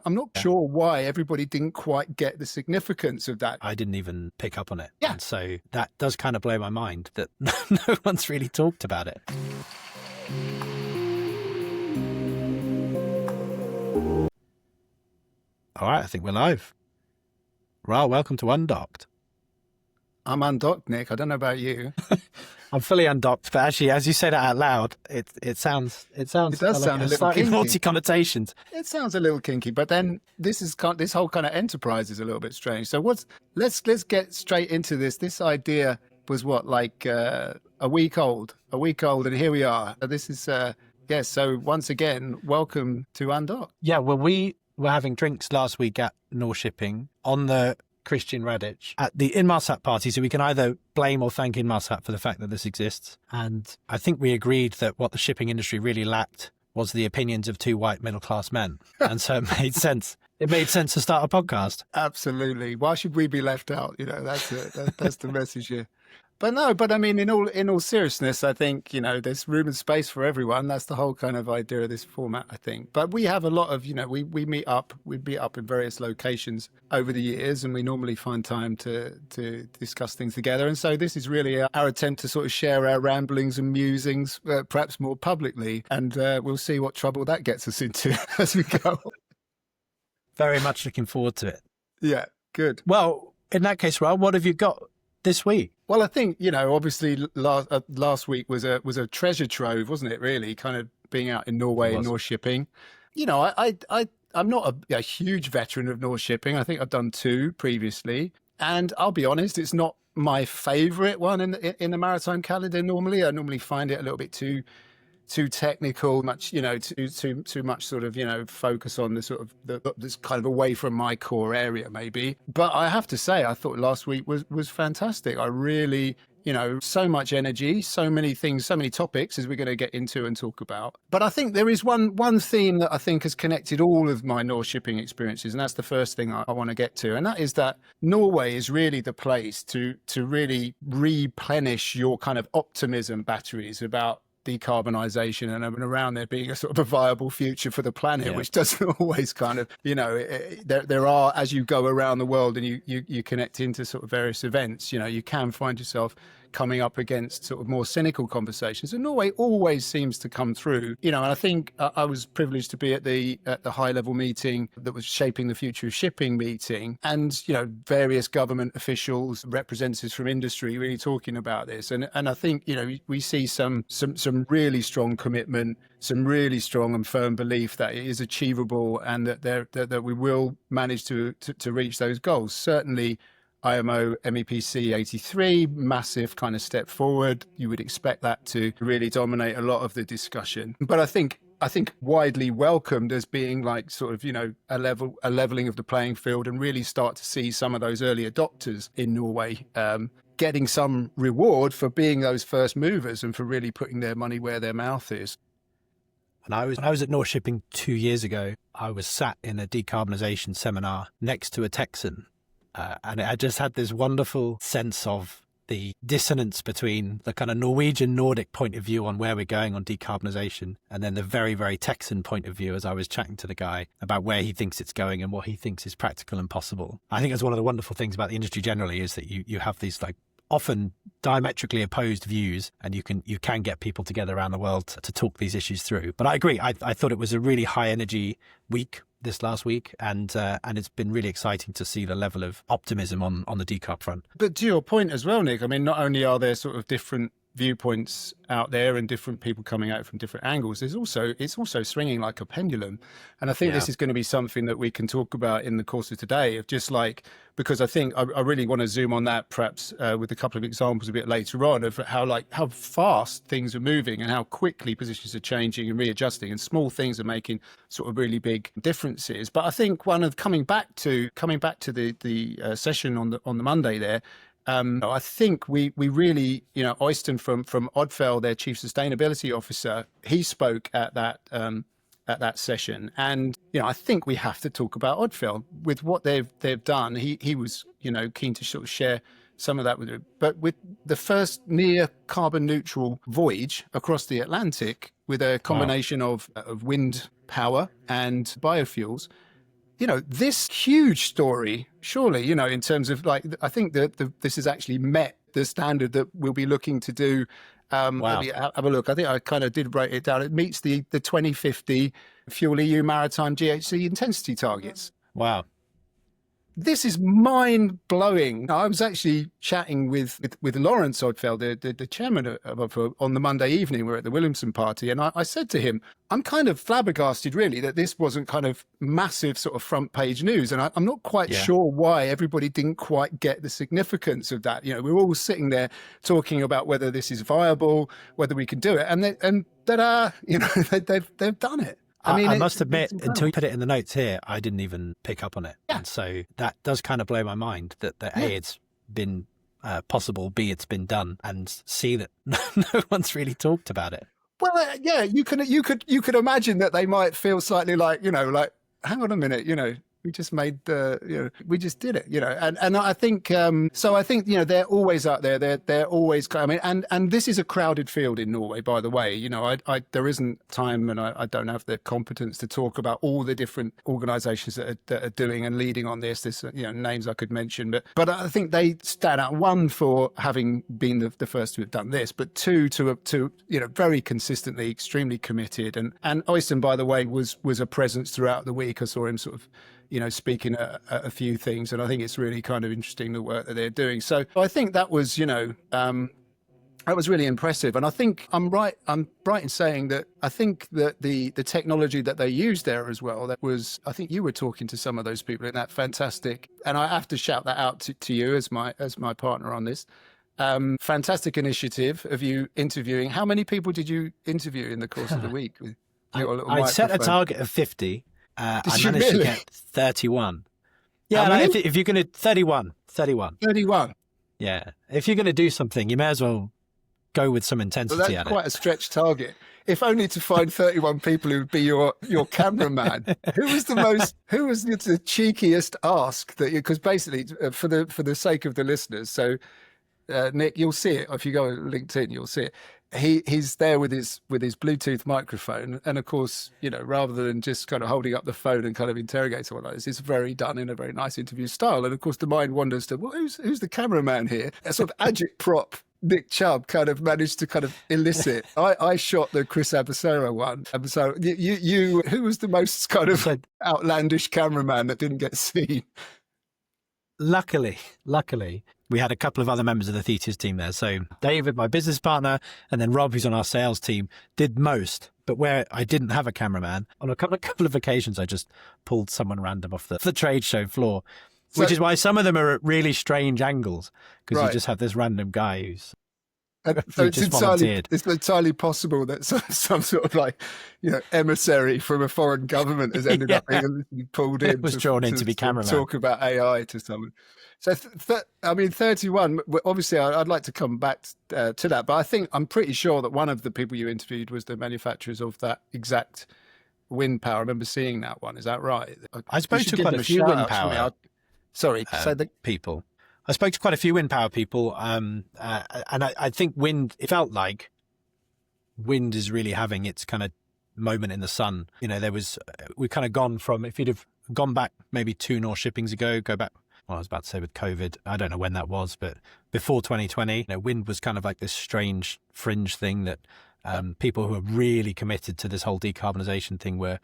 I'm not sure why everybody didn't quite get the significance of that. I didn't even pick up on it. Yeah. And so that does kind of blow my mind that no one's really talked about it. All right, I think we're live. Raal, welcome to Undocked. I'm undocked, Nick. I don't know about you. I'm fully undocked, but actually, as you say that out loud, it sounds It does sound a little slightly kinky. naughty connotations. It sounds a little kinky, but then this whole kind of enterprise is a little bit strange. So let's get straight into this. This idea was like a week old, and here we are. This is So once again, welcome to Undocked. Yeah, well, we were having drinks last week at Norrshipping on the Christian Radich at the Inmarsat party, so we can either blame or thank Inmarsat for the fact that this exists. And I think we agreed that what the shipping industry really lacked was the opinions of two white middle-class men. And so it made sense. It made sense to start a podcast. Absolutely. Why should we be left out? That's it. That's the message here. But I mean, in all seriousness, I think, there's room and space for everyone. That's the whole kind of idea of this format, I think. But we have a lot of, we meet up in various locations over the years, and we normally find time to discuss things together. And so this is really our attempt to sort of share our ramblings and musings, perhaps more publicly. And we'll see what trouble that gets us into as we go. Very much looking forward to it. Yeah, good. Well, in that case, Raal, what have you got this week? Well, I think, obviously last week was a treasure trove, wasn't it, really? Kind of being out in Norway and Norrshipping. I'm not a huge veteran of Norrshipping. I think I've done 2 previously. And I'll be honest, it's not my favorite one in the Maritime calendar normally. I normally find it a little bit too technical, much, too much sort of, focus on the sort of this kind of away from my core area, maybe. But I have to say, I thought last week was fantastic. I really, so much energy, so many things, so many topics as we're going to get into and talk about. But I think there is one theme that I think has connected all of my Norrshipping experiences, and that's the first thing I want to get to. And that is that Norway is really the place to really replenish your kind of optimism batteries about decarbonisation and around there being a sort of a viable future for the planet, which doesn't always kind of, there are, as you go around the world and you connect into sort of various events, you can find yourself coming up against sort of more cynical conversations. And Norway always seems to come through, and I think I was privileged to be at the high level meeting that was shaping the future of shipping meeting, and various government officials, representatives from industry really talking about this. And I think we see some really strong commitment, some really strong and firm belief that it is achievable and that we will manage to reach those goals. Certainly IMO MEPC 83, massive kind of step forward. You would expect that to really dominate a lot of the discussion. But I think widely welcomed as being like sort of, a leveling of the playing field, and really start to see some of those early adopters in Norway getting some reward for being those first movers and for really putting their money where their mouth is. When I was at Norrshipping 2 years ago, I was sat in a decarbonisation seminar next to a Texan. And I just had this wonderful sense of the dissonance between the kind of Norwegian Nordic point of view on where we're going on decarbonisation, and then the very, very Texan point of view as I was chatting to the guy about where he thinks it's going and what he thinks is practical and possible. I think that's one of the wonderful things about the industry generally, is that you have these like often diametrically opposed views, and you can get people together around the world to talk these issues through. But I agree. I thought it was a really high energy week this last week, and it's been really exciting to see the level of optimism on the decarb front. But to your point as well, Nick, I mean, not only are there sort of different viewpoints out there and different people coming out from different angles, it's also swinging like a pendulum. And I think this is going to be something that we can talk about in the course of today, of just like, because I think I really want to zoom on that perhaps with a couple of examples a bit later on of how fast things are moving and how quickly positions are changing and readjusting, and small things are making sort of really big differences. But I think one of coming back to the session on the Monday there, I think we really, Øystein from Odfjell, their chief sustainability officer, he spoke at that session, and I think we have to talk about Odfjell with what they've done. He was keen to sort of share some of that with it, but with the first near carbon neutral voyage across the Atlantic with a combination of wind power and biofuels. this huge story, surely, in terms of like, I think that this has actually met the standard that we'll be looking to do. Wow. Let me have a look. I think I kind of did write it down. It meets the 2050 Fuel EU Maritime GHG intensity targets. Wow. This is mind-blowing. I was actually chatting with Lawrence Oddfeld, the chairman on the Monday evening. We were at the Williamson party, and I said to him, I'm kind of flabbergasted, really, that this wasn't kind of massive sort of front-page news. And I'm not quite sure why everybody didn't quite get the significance of that. We're all sitting there talking about whether this is viable, whether we can do it. And they've done it. I mean, I must admit, until you put it in the notes here, I didn't even pick up on it. Yeah. And so that does kind of blow my mind that A, it's been possible, B, it's been done, and C, that no one's really talked about it. Well, you could imagine that they might feel slightly like, like, hang on a minute, we just made we just did it, and I think, so I think, they're always out there. They're always, and this is a crowded field in Norway, by the way. There isn't time, and I don't have the competence to talk about all the different organizations that are doing and leading on this. There's, names I could mention, but I think they stand out, one, for having been the first to have done this, but two, to very consistently, extremely committed. And Oystein, by the way, was a presence throughout the week. I saw him sort of, speaking at a few things, and I think it's really kind of interesting, the work that they're doing. So I think that was, that was really impressive. And I think I'm right in saying that I think that the technology that they used there as well, that was, I think you were talking to some of those people in that fantastic, and I have to shout that out to you as my partner on this. Fantastic initiative of you interviewing. How many people did you interview in the course of the week? With your little I set a target of 50. I managed to get 31. Yeah, if you're going to 31. 31. Yeah, if you're going to do something, you may as well go with some intensity. Well, that's quite a stretch target. If only to find 31 people who would be your cameraman. Who was the cheekiest ask that because basically for the sake of the listeners. So Nick, you'll see it if you go on LinkedIn. You'll see it. He's there with his Bluetooth microphone, and of course, rather than just kind of holding up the phone and kind of interrogating someone like this, it's done in a very nice interview style. And of course, the mind wanders to, well, who's the cameraman here? A sort of agitprop Nick Chubb kind of managed to kind of elicit. I shot the Chris Abasero one. So you who was the most kind of outlandish cameraman that didn't get seen? Luckily, we had a couple of other members of the Thetis team there. So David, my business partner, and then Rob, who's on our sales team, did most. But where I didn't have a cameraman, on a couple of occasions, I just pulled someone random off the trade show floor, which is why some of them are at really strange angles, because you just have this random guy who's so it's entirely possible that some sort of emissary from a foreign government has ended up being pulled in. It was drawn in to be cameraman. Talk about AI to someone. So, 31, obviously I'd like to come back to that, but I'm pretty sure that one of the people you interviewed was the manufacturers of that exact wind power. I remember seeing that one. Is that right? I spoke to quite a few wind power people. I spoke to quite a few wind power people, and I think wind, it felt like wind is really having its kind of moment in the sun. We've kind of gone from, if you'd have gone back maybe 2 Norrshippings ago, I was about to say with COVID, I don't know when that was, but before 2020, wind was kind of like this strange fringe thing that people who are really committed to this whole decarbonisation thing were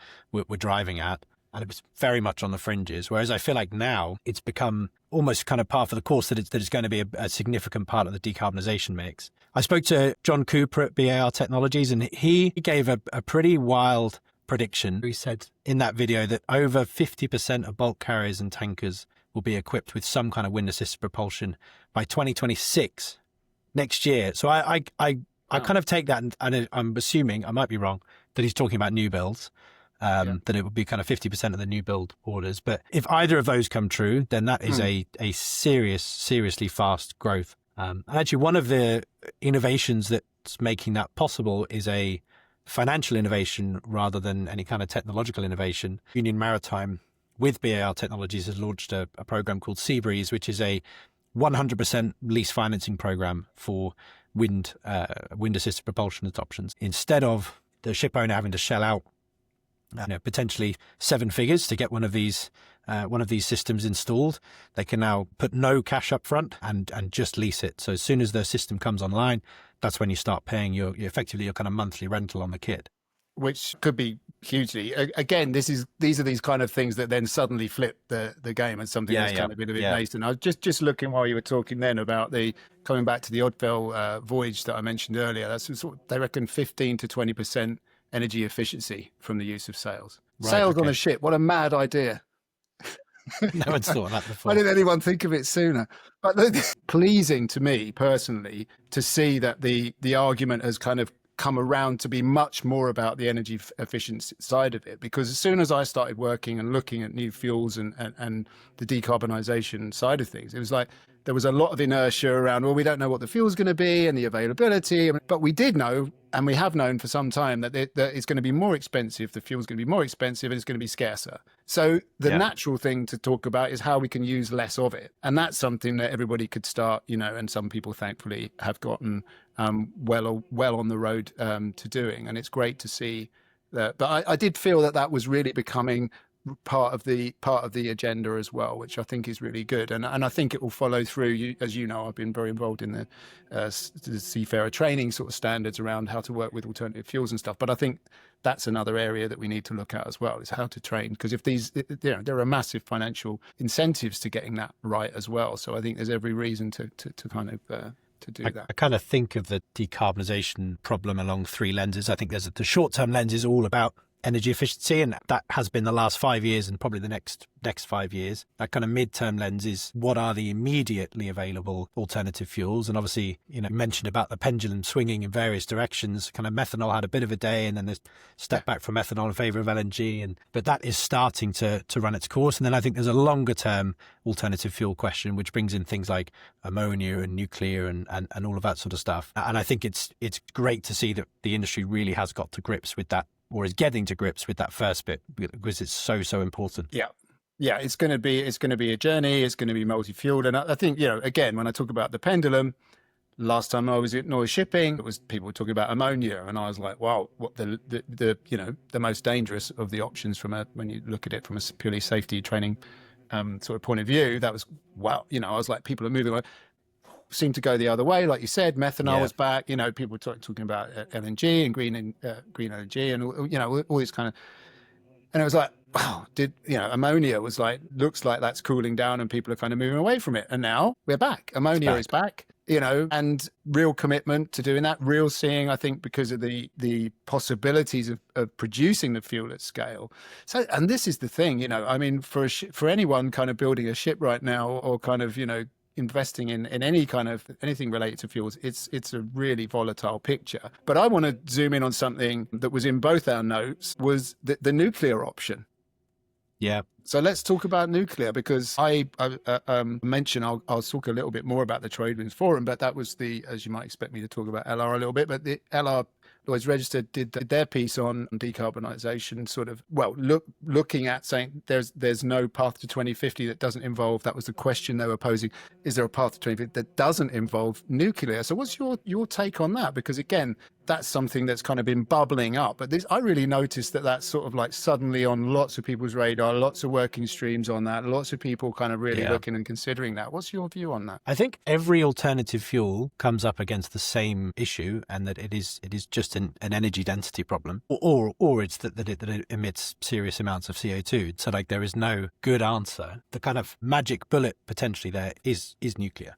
driving at. And it was very much on the fringes. Whereas I feel like now it's become almost kind of par for the course that it's going to be a significant part of the decarbonisation mix. I spoke to John Cooper at BAR Technologies, and he gave a pretty wild prediction. He said in that video that over 50% of bulk carriers and tankers will be equipped with some kind of wind-assisted propulsion by 2026, next year. So I kind of take that, and I'm assuming, I might be wrong, that he's talking about new builds. That it would be kind of 50% of the new build orders. But if either of those come true, then that is a seriously fast growth. And actually, one of the innovations that's making that possible is a financial innovation rather than any kind of technological innovation. Union Maritime with BAR Technologies has launched a program called Seabreeze, which is a 100% lease financing program for wind-assisted propulsion adoptions. Instead of the ship owner having to shell out potentially 7 figures to get one of these systems installed. They can now put no cash up front and just lease it. So as soon as the system comes online, that's when you start paying effectively your kind of monthly rental on the kit. Which could be hugely. Again, these are these kind of things that then suddenly flip the game and something that's kind of been a bit nascent. I was just looking while you were talking then about coming back to the Oddfell voyage that I mentioned earlier. That's they reckon 15 to 20% energy efficiency from the use of sails. Right, sails on a ship. What a mad idea. No one's thought of that before. Why didn't anyone think of it sooner? But it's pleasing to me personally to see that the argument has kind of come around to be much more about the energy efficiency side of it, because as soon as I started working and looking at new fuels and the decarbonisation side of things, it was like there was a lot of inertia around, well, we don't know what the fuel's going to be and the availability, but we did know, and we have known for some time, that it's going to be more expensive, the fuel's going to be more expensive, and it's going to be scarcer. So the natural thing to talk about is how we can use less of it. And that's something that everybody could start, and some people thankfully have gotten well on the road to doing. And it's great to see that. But I did feel that was really becoming part of the agenda as well, which I think is really good, and I think it will follow through. As you know, I've been very involved in the seafarer training sort of standards around how to work with alternative fuels and stuff. But I think that's another area that we need to look at as well, is how to train, because if there are massive financial incentives to getting that right as well. So I think there's every reason to kind of to do that. I kind of think of the decarbonisation problem along 3 lenses. I think there's the short-term lens is all about energy efficiency, and that has been the last 5 years and probably the next 5 years. That kind of mid-term lens is what are the immediately available alternative fuels. And obviously, you mentioned about the pendulum swinging in various directions. Kind of methanol had a bit of a day, and then there's step back from methanol in favour of LNG, but that is starting to run its course. And then I think there's a longer term alternative fuel question, which brings in things like ammonia and nuclear and all of that sort of stuff. And I think it's great to see that the industry really has got to grips with that, or is getting to grips with that first bit, because it's so important. Yeah, it's going to be a journey. It's going to be multi-fueled, and I think again, when I talk about the pendulum, last time I was at Norrshipping, it was people were talking about ammonia, and I was like, wow, what the most dangerous of the options when you look at it from a purely safety training sort of point of view, that was wow. I was like, people are moving away. Seemed to go the other way, like you said. Methanol was back. People were talking about LNG and green energy, and all this kind of. And it was like, wow, ammonia was like, looks like that's cooling down, and people are kind of moving away from it. And now we're back. Ammonia is back. And real commitment to doing that. Real seeing, I think, because of the possibilities of producing the fuel at scale. So, and this is the thing, I mean, for anyone kind of building a ship right now, or kind of investing in any kind of anything related to fuels, it's a really volatile picture. But I want to zoom in on something that was in both our notes, was the nuclear option. Yeah. So let's talk about nuclear, because I mentioned I'll talk a little bit more about the Trade Winds Forum, but that was as you might expect me to talk about LR a little bit, but the LR Lloyd's Register did their piece on decarbonisation, sort of, looking at saying there's no path to 2050 that doesn't involve, that was the question they were posing, is there a path to 2050 that doesn't involve nuclear? So what's your take on that? Because again, that's something that's kind of been bubbling up. But I really noticed that's sort of like suddenly on lots of people's radar, lots of working streams on that, lots of people kind of really looking and considering that. What's your view on that? I think every alternative fuel comes up against the same issue, and that it is just an energy density problem, or it's that it emits serious amounts of CO2. So like there is no good answer. The kind of magic bullet potentially there is nuclear.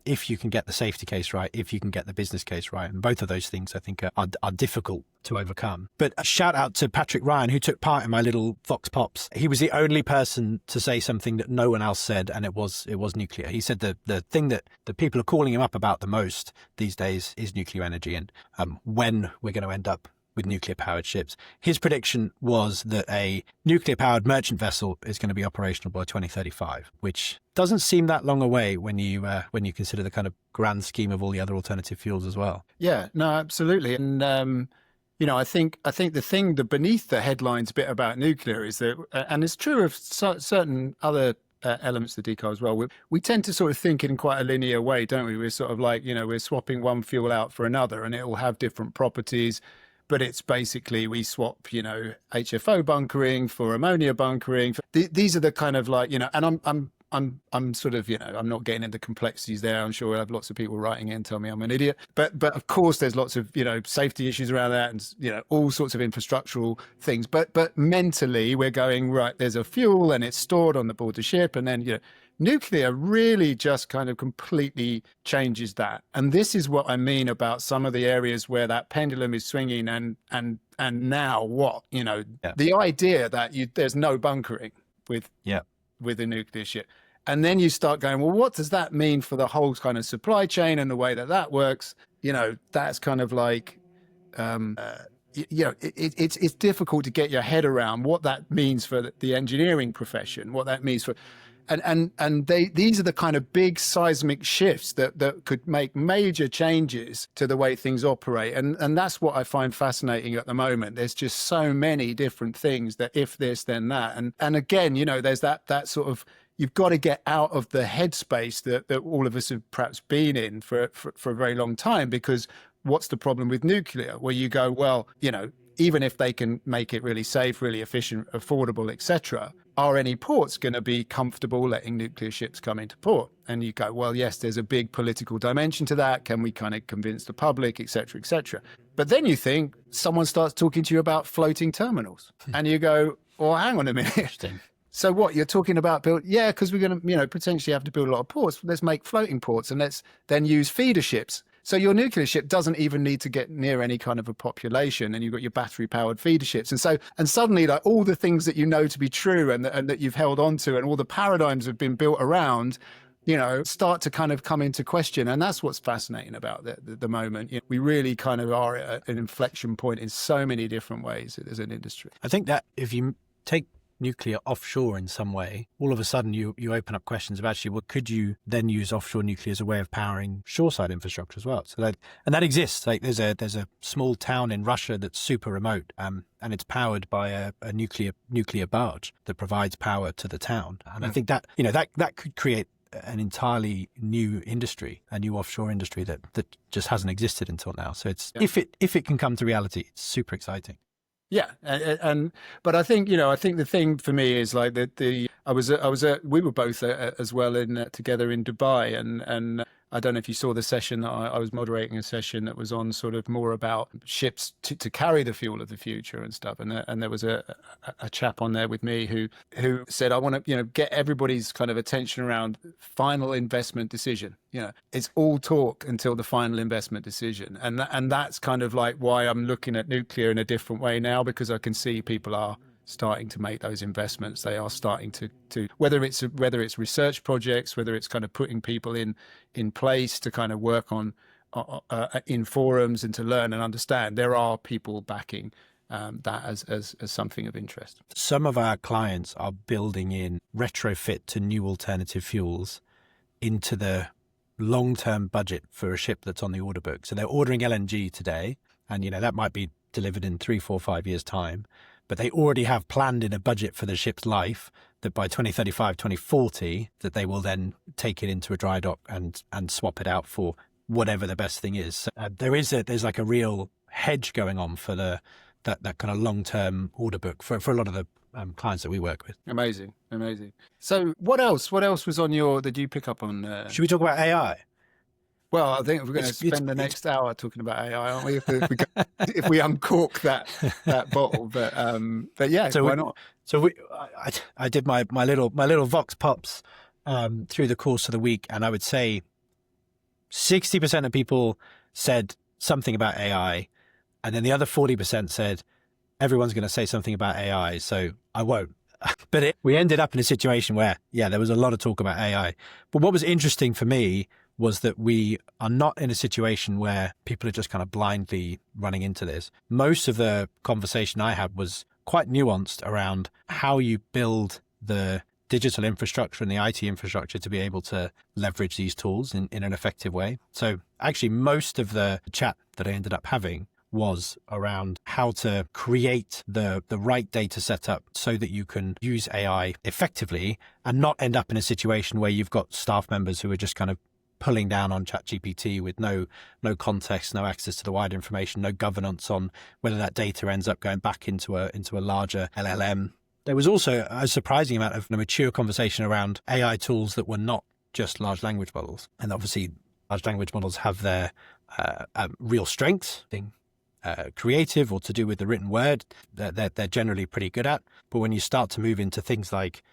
If you can get the safety case right, if you can get the business case right, and both of those things I think are difficult to overcome. But a shout out to Patrick Ryan, who took part in my little Vox Pops. He was the only person to say something that no one else said, and it was nuclear. He said the thing that the people are calling him up about the most these days is nuclear energy, and when we're going to end up with nuclear-powered ships. His prediction was that a nuclear-powered merchant vessel is going to be operational by 2035, which doesn't seem that long away when you consider the kind of grand scheme of all the other alternative fuels as well. Yeah, no, absolutely. And I think the thing beneath the headlines bit about nuclear is that, and it's true of certain other elements of decarb as well. We tend to sort of think in quite a linear way, don't we? We're sort of like, we're swapping one fuel out for another, and it will have different properties. but it's basically we swap, HFO bunkering for ammonia bunkering. These are the kind of like, and I'm sort of, I'm not getting into complexities there. I'm sure we'll have lots of people writing in and tell me I'm an idiot. But of course, there's lots of, safety issues around that and, all sorts of infrastructural things. But mentally, we're going, right, there's a fuel and it's stored on the board the ship. And then, nuclear really just kind of completely changes that. And this is what I mean about some of the areas where that pendulum is swinging and now what, the idea that there's no bunkering with a nuclear ship. And then you start going, well, what does that mean for the whole kind of supply chain and the way that works? That's kind of like, it's difficult to get your head around what that means for the engineering profession, what that means for, and these are the kind of big seismic shifts that could make major changes to the way things operate. And that's what I find fascinating at the moment. There's just so many different things that if this, then that. And again, there's that sort of, you've got to get out of the headspace that all of us have perhaps been in for a very long time, because what's the problem with nuclear? Where you go, well, even if they can make it really safe, really efficient, affordable, etc., are any ports going to be comfortable letting nuclear ships come into port? And you go, well, yes, there's a big political dimension to that. Can we kind of convince the public, etc., etc.? But then you think someone starts talking to you about floating terminals, and you go, well, hang on a minute. Interesting. So what you're talking about because we're going to, potentially have to build a lot of ports. Let's make floating ports and let's then use feeder ships. So your nuclear ship doesn't even need to get near any kind of a population, and you've got your battery powered feeder ships. And suddenly, like, all the things that to be true and that you've held on to, and all the paradigms have been built around, start to kind of come into question. And that's what's fascinating about the moment. We really kind of are at an inflection point in so many different ways as an industry. I think that if you take nuclear offshore in some way, all of a sudden you open up questions of actually, well, could you then use offshore nuclear as a way of powering shoreside infrastructure as well? So that exists. Like there's a small town in Russia that's super remote, and it's powered by a nuclear barge that provides power to the town. And I think that that could create an entirely new industry, a new offshore industry that just hasn't existed until now. So it's if it can come to reality, it's super exciting. Yeah, but I think the thing for me is like we were both as well together in Dubai, and I don't know if you saw the session that I was moderating, a session that was on sort of more about ships to carry the fuel of the future and stuff, and there was a chap on there with me who said, I want to get everybody's kind of attention around final investment decision. It's all talk until the final investment decision, and that's kind of like why I'm looking at nuclear in a different way now, because I can see people are starting to make those investments. They are starting to whether it's research projects, whether it's kind of putting people in place to kind of work on in forums and to learn and understand. There are people backing that as something of interest. Some of our clients are building in retrofit to new alternative fuels into the long-term budget for a ship that's on the order book. So they're ordering LNG today, and that might be delivered in 3, 4, 5 years' time. But they already have planned in a budget for the ship's life that by 2035, 2040, that they will then take it into a dry dock and swap it out for whatever the best thing is. There's like a real hedge going on for that kind of long-term order book for a lot of the clients that we work with. Amazing. So what else was on did you pick up on? Should we talk about AI? Well, I think we're going to spend the next hour talking about AI, aren't we? If we uncork that bottle, but yeah, so why not? So I did my little vox pops through the course of the week, and I would say 60% of people said something about AI, and then the other 40% said everyone's going to say something about AI, so I won't. But we ended up in a situation where, there was a lot of talk about AI. But what was interesting for me was that we are not in a situation where people are just kind of blindly running into this. Most of the conversation I had was quite nuanced around how you build the digital infrastructure and the IT infrastructure to be able to leverage these tools in an effective way. So actually, most of the chat that I ended up having was around how to create the right data setup so that you can use AI effectively and not end up in a situation where you've got staff members who are just kind of pulling down on ChatGPT with no context, no access to the wider information, no governance on whether that data ends up going back into a larger LLM. There was also a surprising amount of mature conversation around AI tools that were not just large language models. And obviously, large language models have their real strengths, being creative or to do with the written word, they're generally pretty good at. But when you start to move into things like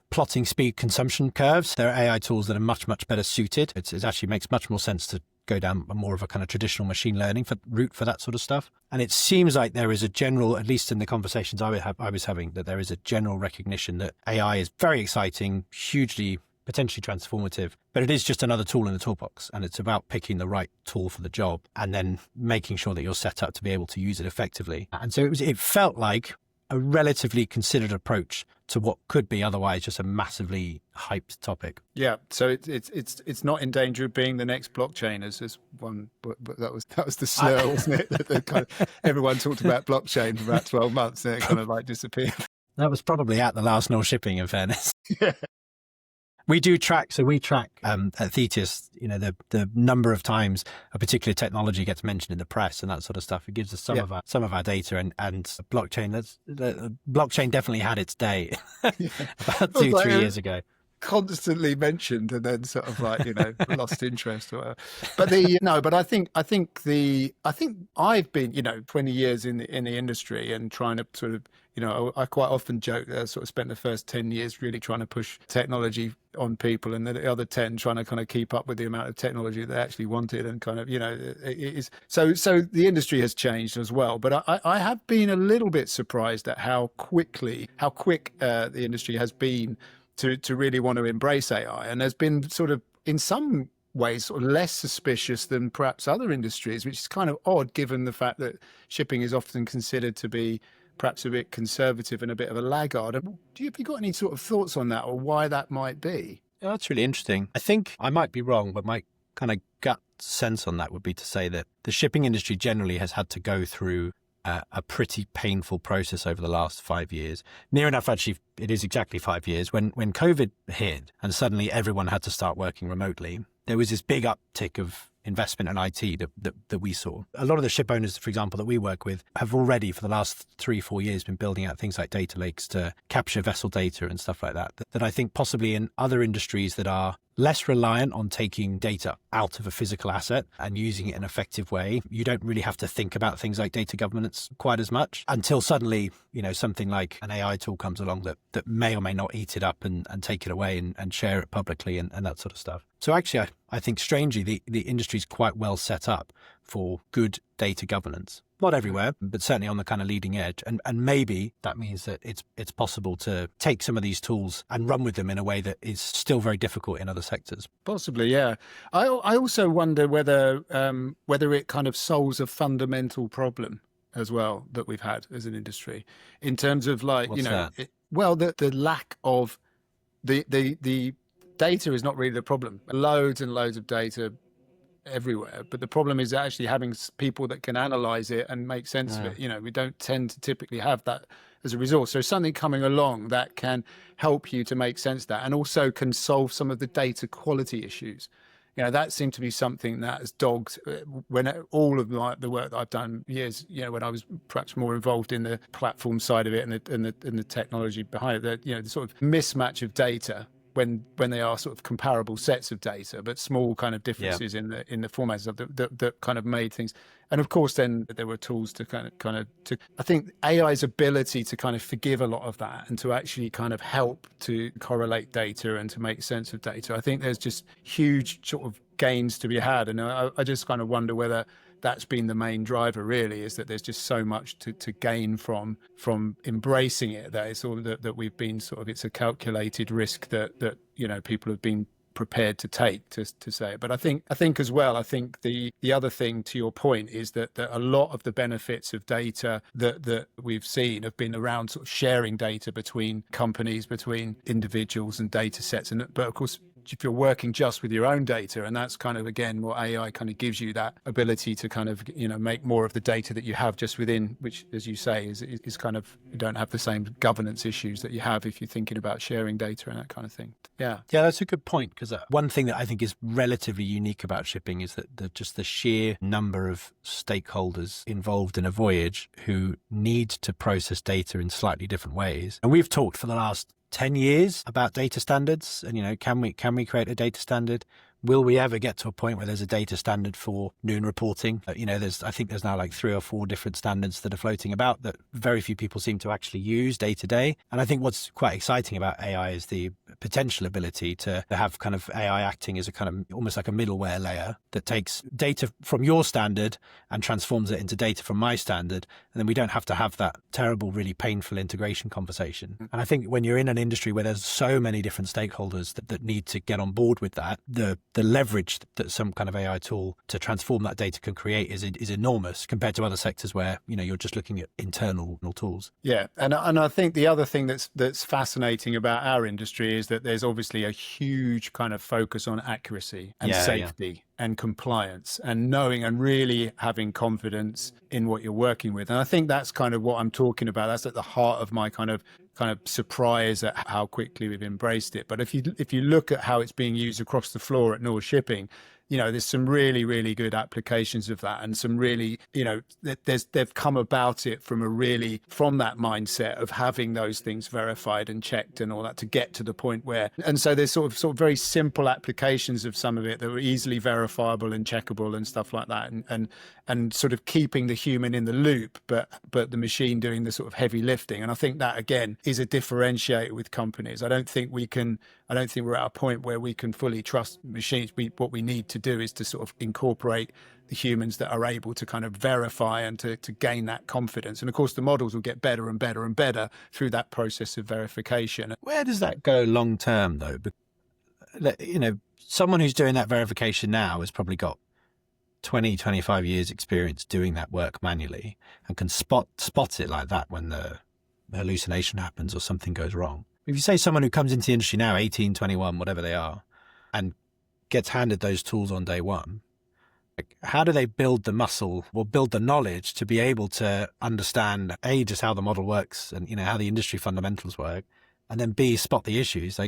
plotting speed consumption curves, there are AI tools that are much, much better suited. It actually makes much more sense to go down more of a kind of traditional machine learning route for that sort of stuff. And it seems like there is a general, at least in the conversations I was having, that there is a general recognition that AI is very exciting, hugely potentially transformative, but it is just another tool in the toolbox. And it's about picking the right tool for the job and then making sure that you're set up to be able to use it effectively. And so it felt like a relatively considered approach to what could be otherwise just a massively hyped topic. Yeah, so it's not in danger of being the next blockchain, as one. But that was the slur, wasn't it? That kind of, everyone talked about blockchain for about 12 months, and it kind of like disappeared. That was probably at the last Norrshipping, in fairness. Yeah. We track at Thetis, the number of times a particular technology gets mentioned in the press and that sort of stuff. It gives us some of our data and blockchain. Blockchain definitely had its day about 2-3 years ago. Constantly mentioned and then sort of like lost interest or whatever. But I think I've been 20 years in the industry and trying to sort of I quite often joke that I sort of spent the first 10 years really trying to push technology on people, and then the other 10 trying to kind of keep up with the amount of technology they actually wanted, and kind of it is so the industry has changed as well. But I have been a little bit surprised at how quick the industry has been to really want to embrace AI, and there's been sort of in some ways sort of less suspicious than perhaps other industries, which is kind of odd given the fact that shipping is often considered to be perhaps a bit conservative and a bit of a laggard. Have you got any sort of thoughts on that, or why that might be? Yeah, that's really interesting. I think I might be wrong, but my kind of gut sense on that would be to say that the shipping industry generally has had to go through a pretty painful process over the last 5 years. Near enough, actually, it is exactly 5 years. When COVID hit and suddenly everyone had to start working remotely, there was this big uptick of investment in IT that we saw. A lot of the ship owners, for example, that we work with have already for the last 3-4 years been building out things like data lakes to capture vessel data and stuff like that I think possibly in other industries that are less reliant on taking data out of a physical asset and using it in an effective way, you don't really have to think about things like data governance quite as much until suddenly, something like an AI tool comes along that may or may not eat it up and take it away and share it publicly and that sort of stuff. So actually, I think strangely, the industry is quite well set up for good data governance. Not everywhere, but certainly on the kind of leading edge. And maybe that means that it's possible to take some of these tools and run with them in a way that is still very difficult in other sectors. Possibly, yeah. I also wonder whether it kind of solves a fundamental problem as well that we've had as an industry in terms of like, What's that? The lack of the data is not really the problem. Loads and loads of data everywhere, but the problem is actually having people that can analyze it and make sense of it. We don't tend to typically have that as a resource. So something coming along that can help you to make sense of that, and also can solve some of the data quality issues. That seemed to be something that has dogged when all of the work that I've done years, when I was perhaps more involved in the platform side of it and the technology behind it, the sort of mismatch of data when they are sort of comparable sets of data, but small kind of differences in the formats of that kind of made things. And of course, then there were tools to I think AI's ability to kind of forgive a lot of that and to actually kind of help to correlate data and to make sense of data. I think there's just huge sort of gains to be had. And I just kind of wonder whether that's been the main driver, really, is that there's just so much to gain from embracing it, that it's all that we've been sort of, it's a calculated risk that people have been prepared to take, to say it. But I think as well, I think the other thing to your point is that a lot of the benefits of data that we've seen have been around sort of sharing data between companies, between individuals and data sets. But of course, if you're working just with your own data. And that's kind of, again, what AI kind of gives you, that ability to kind of, make more of the data that you have just within, which, as you say, is kind of, you don't have the same governance issues that you have if you're thinking about sharing data and that kind of thing. Yeah. Yeah, that's a good point, because one thing that I think is relatively unique about shipping is that just the sheer number of stakeholders involved in a voyage who need to process data in slightly different ways. And we've talked for the last 10 years about data standards and, can we create a data standard? Will we ever get to a point where there's a data standard for noon reporting? I think there's now like 3 or 4 different standards that are floating about that very few people seem to actually use day to day. And I think what's quite exciting about AI is the potential ability to have kind of AI acting as a kind of almost like a middleware layer that takes data from your standard and transforms it into data from my standard. And then we don't have to have that terrible, really painful integration conversation. And I think when you're in an industry where there's so many different stakeholders that need to get on board with that, the leverage that some kind of AI tool to transform that data can create is enormous compared to other sectors where, you're just looking at internal tools. Yeah. And I think the other thing that's fascinating about our industry is that there's obviously a huge kind of focus on accuracy and safety and compliance and knowing and really having confidence in what you're working with. And I think that's kind of what I'm talking about. That's at the heart of my kind of surprise at how quickly we've embraced it. But if you look at how it's being used across the floor at Norrshipping, there's some really, really good applications of that, and some really, they've come about it from that mindset of having those things verified and checked and all that to get to the point where, and so there's sort of very simple applications of some of it that are easily verifiable and checkable and stuff like that, and sort of keeping the human in the loop, but the machine doing the sort of heavy lifting. And I think that, again, is a differentiator with companies. I don't think we're at a point where we can fully trust machines. What we need to do is to sort of incorporate the humans that are able to kind of verify and to gain that confidence. And of course, the models will get better and better and better through that process of verification. Where does that go long term, though? Someone who's doing that verification now has probably got 20, 25 years experience doing that work manually and can spot it like that when the hallucination happens or something goes wrong. If you say someone who comes into the industry now, 18, 21, whatever they are, and gets handed those tools on day one, how do they build the muscle or build the knowledge to be able to understand, A, just how the model works and, how the industry fundamentals work, and then B, spot the issues?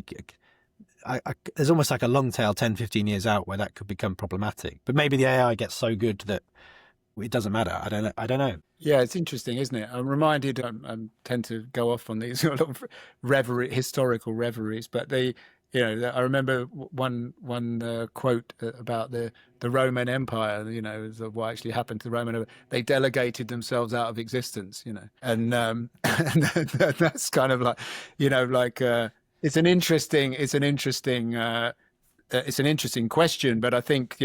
There's almost like a long tail 10, 15 years out where that could become problematic. But maybe the AI gets so good that it doesn't matter. I don't know. Yeah, it's interesting, isn't it? I'm reminded, I tend to go off on these sort of historical reveries, but I remember one quote about the Roman Empire, of what actually happened to the Roman Empire. They delegated themselves out of existence, and that's kind of like, it's an interesting question, but I think,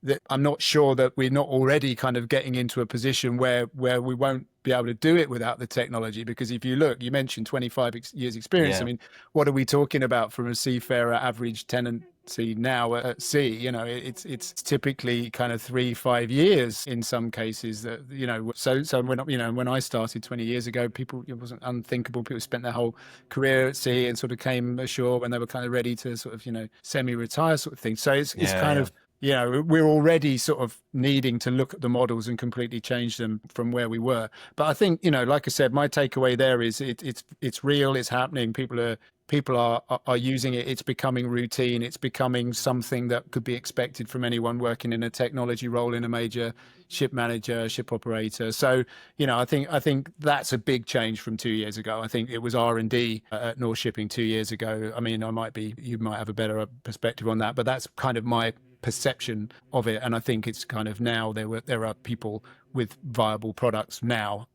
that I'm not sure that we're not already kind of getting into a position where we won't be able to do it without the technology. Because if you look, you mentioned 25 years experience. Yeah. I mean, what are we talking about from a seafarer average tenancy now at sea? It's typically kind of 3-5 years in some cases. That so when I started 20 years ago, it wasn't unthinkable. People spent their whole career at sea and sort of came ashore when they were kind of ready to sort of semi-retire sort of thing. So it's kind of. We're already sort of needing to look at the models and completely change them from where we were. But I think, like I said, my takeaway there is it's real, it's happening. People are using it. It's becoming routine. It's becoming something that could be expected from anyone working in a technology role in a major ship manager, ship operator. So, I think that's a big change from 2 years ago. I think it was R&D at Norrshipping 2 years ago. I mean, you might have a better perspective on that, but that's kind of my perception of it. And I think it's kind of now there are people with viable products now,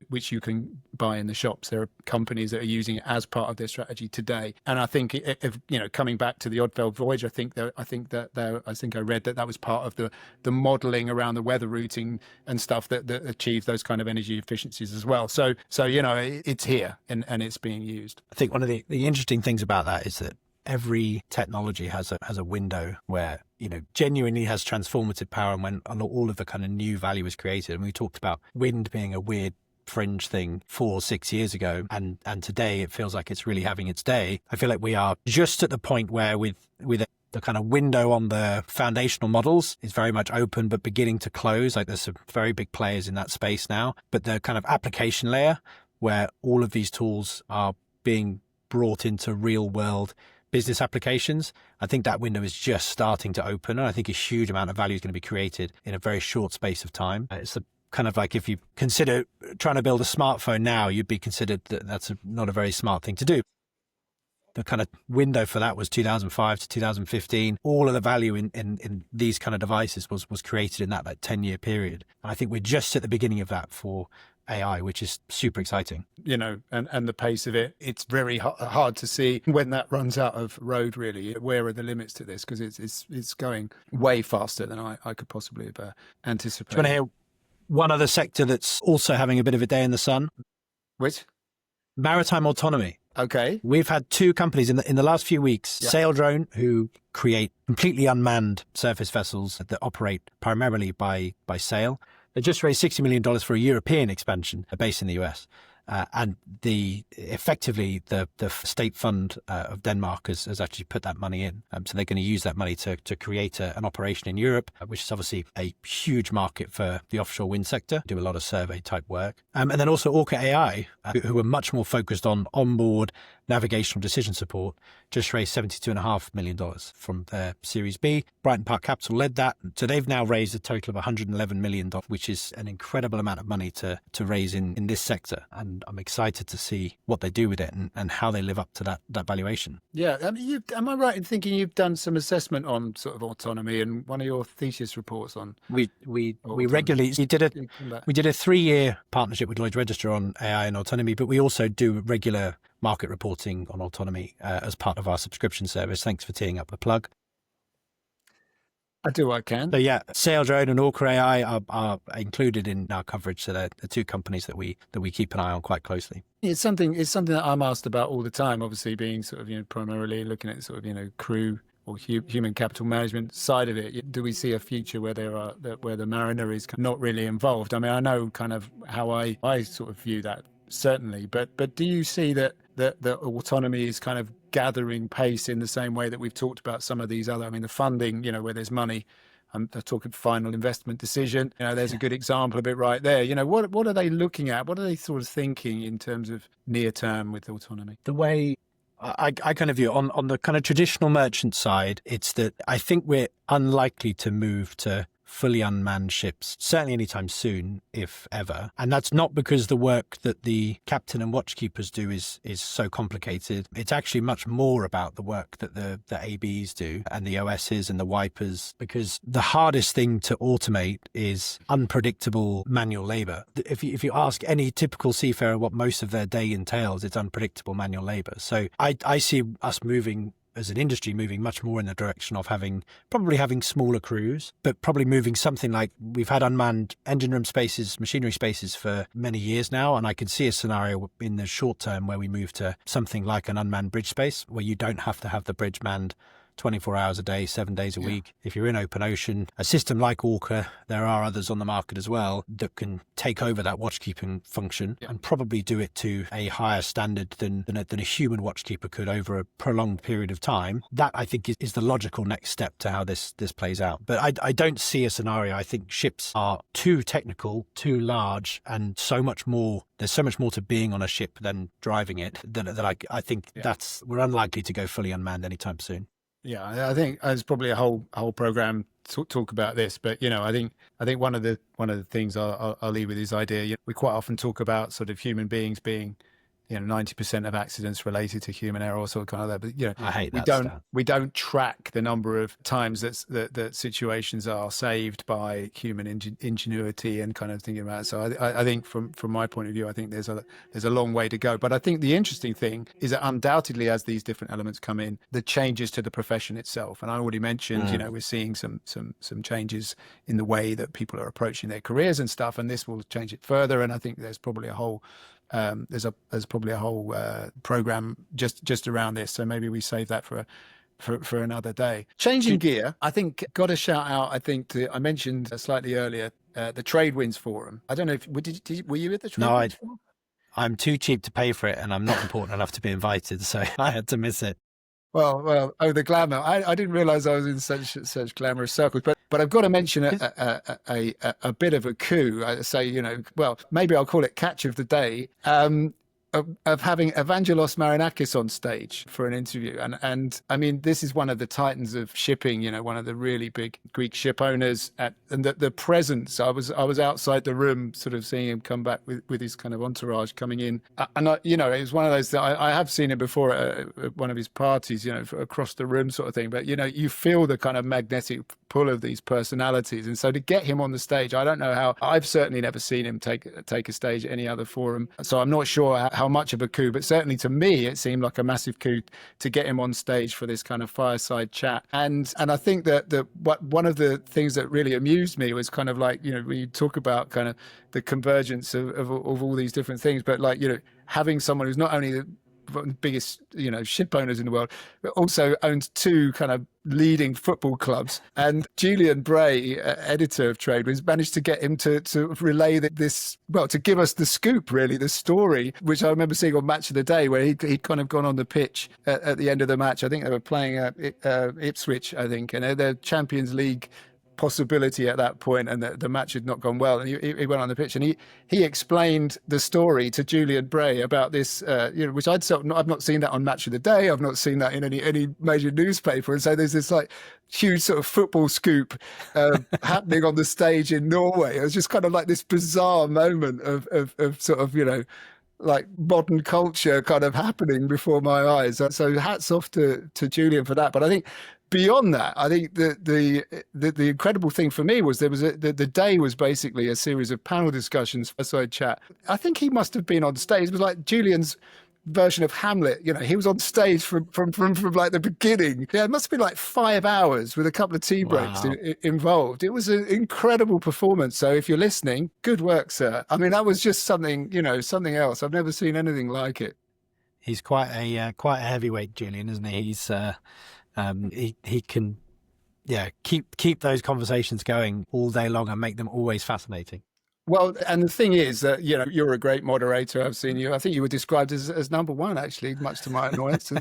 which you can buy in the shops. There are companies that are using it as part of their strategy today. And I think, coming back to the Oddfell voyage, I think I read that was part of the modelling around the weather routing and stuff that achieved those kind of energy efficiencies as well. So it's here and it's being used. I think one of the interesting things about that is that every technology has a window where, genuinely has transformative power and when all of the kind of new value is created. And we talked about wind being a weird fringe thing 4 or 6 years ago, and today it feels like it's really having its day. I feel like we are just at the point where with the kind of window on the foundational models is very much open but beginning to close. Like there's some very big players in that space now, but the kind of application layer where all of these tools are being brought into real world business applications, I think that window is just starting to open, and I think a huge amount of value is going to be created in a very short space of time. It's kind of like if you consider trying to build a smartphone now, you'd be considered that that's not a very smart thing to do. The kind of window for that was 2005 to 2015. All of the value in these kind of devices was created in that like 10-year period. And I think we're just at the beginning of that for AI, which is super exciting. You know, and the pace of it, it's very hard to see when that runs out of road, really. Where are the limits to this? Because it's going way faster than I could possibly have anticipated. Do you want to hear one other sector that's also having a bit of a day in the sun? Which? Maritime autonomy. Okay. We've had two companies in the last few weeks, Yeah. Saildrone, who create completely unmanned surface vessels that operate primarily by sail. They just raised $60 million for a European expansion based in the US. And effectively the state fund of Denmark has actually put that money in. So they're going to use that money to create an operation in Europe, which is obviously a huge market for the offshore wind sector, do a lot of survey type work. And then also Orca AI, who are much more focused on onboard navigational decision support, just raised $72.5 million from their Series B. Brighton Park Capital led that. So they've now raised a total of $111 million, which is an incredible amount of money to raise in this sector. And I'm excited to see what they do with it and how they live up to that valuation. Yeah. I mean, am I right in thinking you've done some assessment on sort of autonomy and one of your thesis reports on? We regularly we did a 3-year partnership with Lloyd's Register on AI and autonomy, but we also do regular market reporting on autonomy as part of our subscription service. Thanks for teeing up the plug. I do what I can. So yeah, Saildrone and Orca AI are included in our coverage. So they're the two companies that we keep an eye on quite closely. It's something that I'm asked about all the time, obviously being sort of, primarily looking at sort of, crew or human capital management side of it. Do we see a future where where the mariner is not really involved? I mean, I know kind of how I sort of view that, certainly, but do you see that autonomy is kind of gathering pace in the same way that we've talked about some of these other, I mean, the funding, where there's money, I'm talking final investment decision, there's a good example of it right there. What are they looking at? What are they sort of thinking in terms of near term with autonomy? The way I kind of view on the kind of traditional merchant side, it's that I think we're unlikely to move to fully unmanned ships, certainly anytime soon, if ever. And that's not because the work that the captain and watchkeepers do is so complicated. It's actually much more about the work that the ABs do and the OSs and the wipers, because the hardest thing to automate is unpredictable manual labor. If you ask any typical seafarer what most of their day entails, it's unpredictable manual labor. So I see us moving as an industry moving much more in the direction of probably having smaller crews, but probably moving something like we've had unmanned engine room spaces, machinery spaces for many years now. And I can see a scenario in the short term where we move to something like an unmanned bridge space where you don't have to have the bridge manned 24 hours a day, 7 days a week. If you're in open ocean, a system like Orca, there are others on the market as well that can take over that watchkeeping function and probably do it to a higher standard than a human watchkeeper could over a prolonged period of time. That, I think, is the logical next step to how this plays out. But I don't see a scenario. I think ships are too technical, too large, and so much more. There's so much more to being on a ship than driving it that I think we're unlikely to go fully unmanned anytime soon. Yeah, I think there's probably a whole program to talk about this, but I think one of the things I'll leave with this idea. We quite often talk about sort of human beings being 90% of accidents related to human error or sort of kind of that. But I hate that we don't track the number of times that situations are saved by human ingenuity and kind of thinking about it. So I think from my point of view, I think there's a long way to go. But I think the interesting thing is that undoubtedly, as these different elements come in, the changes to the profession itself. And I already mentioned, we're seeing some changes in the way that people are approaching their careers and stuff, and this will change it further. And I think there's probably a whole program just around this, so maybe we save that for another day. Changing gear, I think got a shout out. I mentioned slightly earlier the Trade Winds Forum. I don't know if were you at the Trade No, Winds Forum? I'm too cheap to pay for it, and I'm not important enough to be invited, so I had to miss it. Well, oh, the glamour. I didn't realize I was in such glamorous circles, but I've got to mention a bit of a coup. I say, well, maybe I'll call it catch of the day. Of having Evangelos Marinakis on stage for an interview. And I mean, this is one of the titans of shipping, one of the really big Greek ship owners, and the presence. I was outside the room sort of seeing him come back with his kind of entourage coming in. And it was one of those that I have seen him before at one of his parties, across the room sort of thing. But, you feel the kind of magnetic pull of these personalities. And so to get him on the stage, I don't know how. I've certainly never seen him take a stage at any other forum. So I'm not sure how much of a coup, but certainly to me, it seemed like a massive coup to get him on stage for this kind of fireside chat. And I think that one of the things that really amused me was kind of like, when you talk about kind of the convergence of all these different things, but like, having someone who's not only the biggest ship owners in the world, but also owns two kind of leading football clubs, and Julian Bray, editor of Trade Winds, managed to get him to relay to give us the scoop, really, the story, which I remember seeing on Match of the Day, where he'd kind of gone on the pitch at the end of the match. I think they were playing Ipswich, I think, and their Champions League possibility at that point, and the match had not gone well, and he went on the pitch and he explained the story to Julian Bray about this, which I've not seen that on Match of the Day. I've not seen that in any major newspaper. And so there's this like huge sort of football scoop happening on the stage in Norway. It was just kind of like this bizarre moment of sort of like modern culture kind of happening before my eyes. So hats off to Julian for that. But I think beyond that, I think the incredible thing for me was the day was basically a series of panel discussions, fireside chat. I think he must have been on stage. It was like Julian's version of Hamlet. He was on stage from like the beginning. Yeah, it must have been like 5 hours with a couple of tea breaks involved. It was an incredible performance. So if you're listening, good work, sir. I mean, that was just something else. I've never seen anything like it. He's quite a heavyweight, Julian, isn't he? He's he can keep those conversations going all day long and make them always fascinating. Well, and the thing is that, you're a great moderator. I've seen you. I think you were described as number one, actually, much to my annoyance.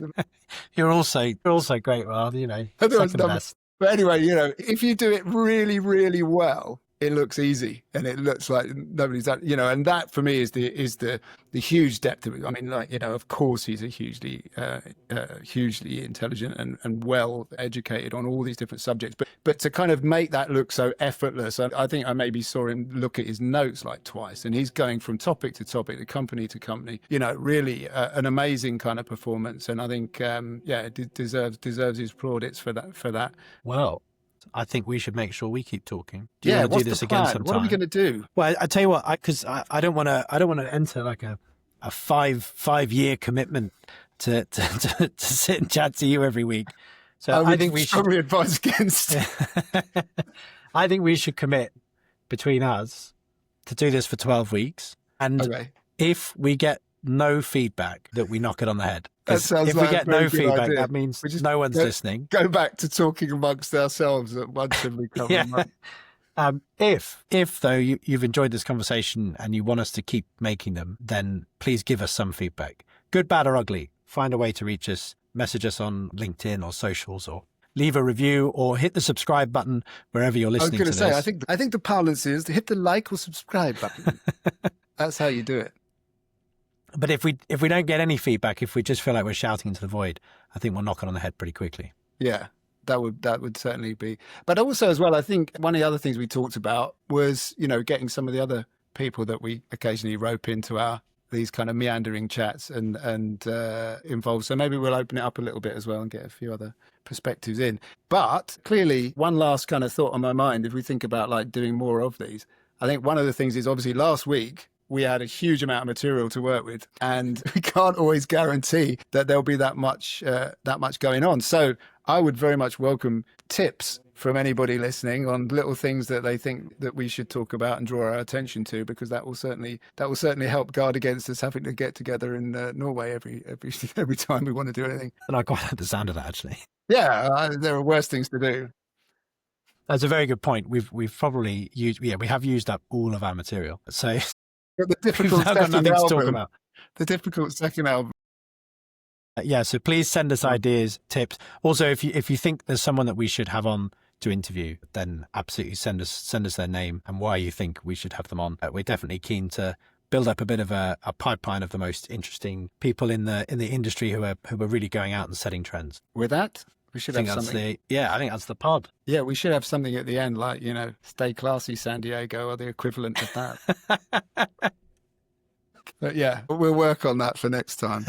You're also great, Raal, second best. But anyway, if you do it really, really well, it looks easy and it looks like nobody's done, and that for me is the huge depth of it. I mean, like, of course he's a hugely intelligent and well educated on all these different subjects, but to kind of make that look so effortless, I think I maybe saw him look at his notes like twice, and he's going from topic to topic, to company, really an amazing kind of performance. And I think, it deserves his plaudits for that. Well, I think we should make sure we keep talking. Do you want to do this again sometime? What are we going to do? Well, I tell you what, because I don't want to enter like a 5-year commitment to sit and chat to you every week. So I think we should probably advise against. I think we should commit between us to do this for 12 weeks, and if we get no feedback, that we knock it on the head. If we get no feedback, that means no one's listening. Go back to talking amongst ourselves at once every couple of months. If though you've enjoyed this conversation and you want us to keep making them, then please give us some feedback. Good, bad, or ugly. Find a way to reach us. Message us on LinkedIn or socials, or leave a review, or hit the subscribe button wherever you're listening. I was going to say, I think the parlance is to hit the like or subscribe button. That's how you do it. But if we don't get any feedback, if we just feel like we're shouting into the void, I think we'll knock it on the head pretty quickly. Yeah, that would certainly be. But also as well, I think one of the other things we talked about was, getting some of the other people that we occasionally rope into these kind of meandering chats and involved. So maybe we'll open it up a little bit as well and get a few other perspectives in. But clearly, one last kind of thought on my mind, if we think about like doing more of these, I think one of the things is obviously last week, we had a huge amount of material to work with, and we can't always guarantee that there'll be that much going on. So I would very much welcome tips from anybody listening on little things that they think that we should talk about and draw our attention to, because that will certainly help guard against us having to get together in Norway every time we want to do anything. And I quite like the sound of that, actually. Yeah, there are worse things to do. That's a very good point. We've probably used, we have used up all of our material. So But the we've difficult now got second nothing to talk album. about. The difficult second album. Yeah, so please send us ideas, tips. Also, if you think there's someone that we should have on to interview, then absolutely send us their name and why you think we should have them on. We're definitely keen to build up a bit of a pipeline of the most interesting people in the industry who are really going out and setting trends. With that, we should have I something. think that's the pod. Yeah, we should have something at the end, like, stay classy, San Diego, or the equivalent of that. But yeah, we'll work on that for next time.